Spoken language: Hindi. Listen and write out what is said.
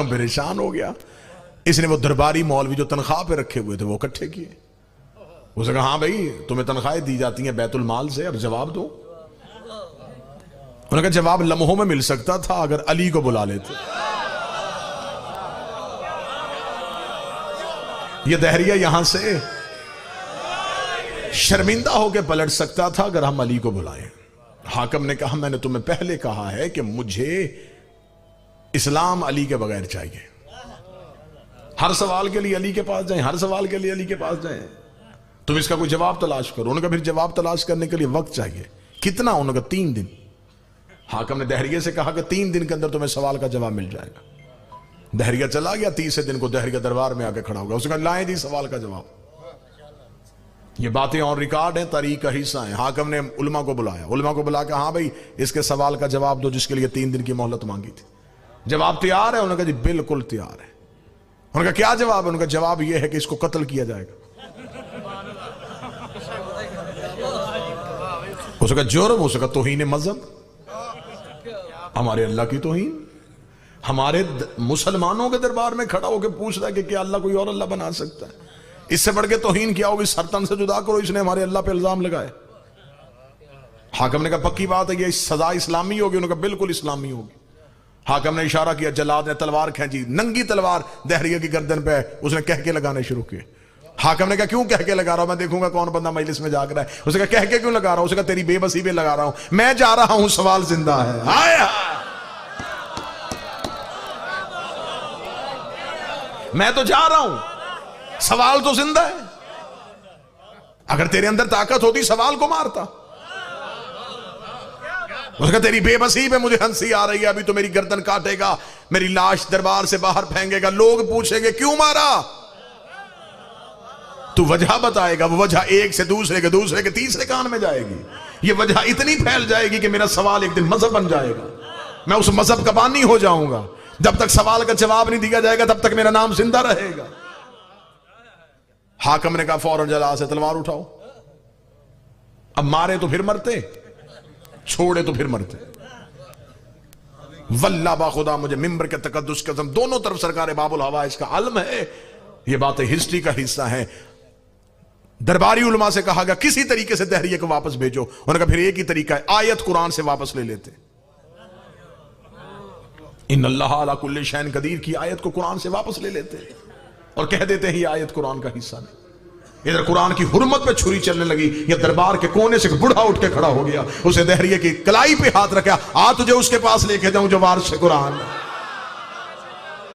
परेशान हो गया। इसने वो दरबारी मौलवी जो तनख्वाह पे रखे हुए थे वो इकट्ठे किए। उसने कहा हाँ भाई तुम्हें तनख्वाहें दी जाती हैं बैतुल माल से, अब जवाब दो। उन्होंने कहा जवाब लम्हों में मिल सकता था अगर अली को बुला लेते। ये दहरिया यहां से शर्मिंदा होकर पलट सकता था अगर हम अली को बुलाएं। हाकिम ने कहा मैंने तुम्हें पहले कहा है कि मुझे इस्लाम अली के बगैर चाहिए। हर सवाल के लिए अली के पास जाएं, हर सवाल के लिए अली के पास जाएं, तुम इसका कोई जवाब तलाश करो। उन्होंने कहा फिर जवाब तलाश करने के लिए वक्त चाहिए। कितना? उन्होंने कहा 3 दिन। हाकिम ने दहरिया से कहा कि 3 दिन के अंदर तुम्हें सवाल का जवाब मिल जाएगा। दहरिया चला गया। 30वें दिन को दहरिया दरबार में आके खड़ा होगा। उसने कहा लाएं जी सवाल का जवाब। ये बातें ऑन रिकॉर्ड है, तारीख का हिस्सा है। हाकिम ने उलमा को बुलाया। उलमा को बुला के हाँ भाई इसके सवाल का जवाब दो जिसके लिए 3 दिन की मोहलत मांगी थी। जवाब तैयार है? उन्होंने कहा जी बिल्कुल तैयार है। उन्होंने कहा क्या जवाब है? उन्होंने कहा जवाब यह है कि इसको कत्ल किया जाएगा। उसका जुर्म, उसका तौहीन मजहब, हमारे अल्लाह की तौहीन। हमारे मुसलमानों के दरबार में खड़ा होकर पूछ रहा है कि क्या अल्लाह कोई और अल्लाह बना सकता है? इससे बढ़ के तौहीन क्या होगी? सरतन से जुदा करो। इसने हमारे अल्लाह पे इल्जाम लगाए। हाकिम ने कहा पक्की बात है ये सजा इस्लामी होगी? उन्होंने कहा बिल्कुल इस्लामी होगी। हाकिम ने इशारा किया। जल्लाद ने तलवार खींची, नंगी तलवार दहरिया की गर्दन पे उसने कह के लगाने शुरू किए। हाकिम ने कहा क्यों कह के लगा रहा हूं? मैं देखूंगा कौन बंदा मजलिस में जाग रहा है। उसने कहा कह के क्यों लगा रहा हूं? उसने कहा तेरी बेबसी पे लगा रहा हूं। मैं जा रहा हूं, सवाल जिंदा है। आया मैं तो जा रहा हूं, सवाल तो जिंदा है। अगर तेरे अंदर ताकत होती सवाल को मारता। उसका तेरी बेबसी पे मुझे हंसी आ रही है। अभी तो मेरी गर्दन काटेगा, मेरी लाश दरबार से बाहर फेंकेगा, लोग पूछेंगे क्यों मारा? तू वजह बताएगा। वो वजह एक से दूसरे के तीसरे कान में जाएगी। ये वजह इतनी फैल जाएगी कि मेरा सवाल एक दिन मजहब बन जाएगा। मैं उस मजहब का बानी हो जाऊंगा। जब तक सवाल का जवाब नहीं दिया जाएगा तब तक मेरा नाम जिंदा रहेगा। हाकिम ने कहा फौरन जला से तलवार उठाओ। अब मारे तो फिर मरते, छोड़े तो फिर मरते। वल्लाह बा खुदा मुझे मिंबर के तकद्दुस कसम दोनों तरफ सरकार बाबुल हवा इसका अलम है। ये बातें हिस्ट्री का हिस्सा है। दरबारी उलमा से कहा गया किसी तरीके से दहरिया को वापस भेजो। उन्होंने कहा फिर एक ही तरीका है, आयत कुरान से वापस ले लेते। इन्नल्लाह अला कुल्लि शैइन कदीर की आयत को कुरान से वापस ले लेते और कह देते हैं ये आयत कुरान का हिस्सा नहीं। इधर कुरान की हुर्मत पे छुरी चलने लगी। या दरबार के कोने से बूढ़ा उठ के खड़ा हो गया, उसे दहरिया की कलाई पे हाथ रखा। आ तुझे उसके पास लेके जाऊं जो वारिस कुरान।